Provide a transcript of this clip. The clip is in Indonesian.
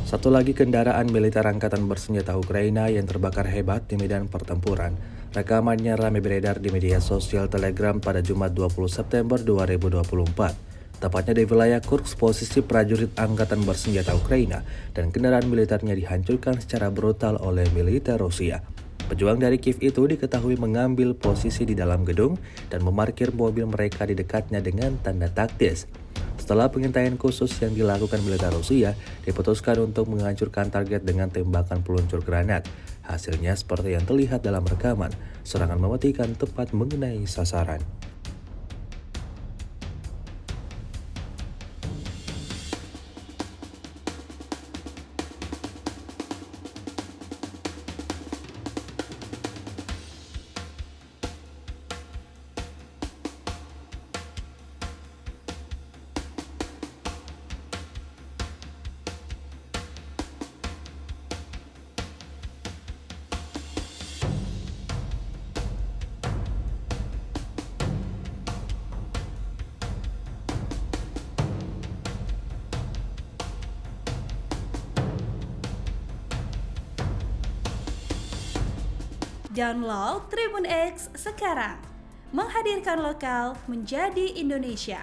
Satu lagi kendaraan militer angkatan bersenjata Ukraina yang terbakar hebat di medan pertempuran. Rekamannya ramai beredar di media sosial Telegram pada Jumat 20 September 2024. Tepatnya di wilayah Kursk, posisi prajurit angkatan bersenjata Ukraina dan kendaraan militernya dihancurkan secara brutal oleh militer Rusia. Pejuang dari Kiev itu diketahui mengambil posisi di dalam gedung dan memarkir mobil mereka di dekatnya dengan tanda taktis. Setelah pengintaian khusus yang dilakukan militer Rusia, diputuskan untuk menghancurkan target dengan tembakan peluncur granat. Hasilnya seperti yang terlihat dalam rekaman, serangan mematikan tepat mengenai sasaran. Download Tribun X sekarang, menghadirkan lokal menjadi Indonesia.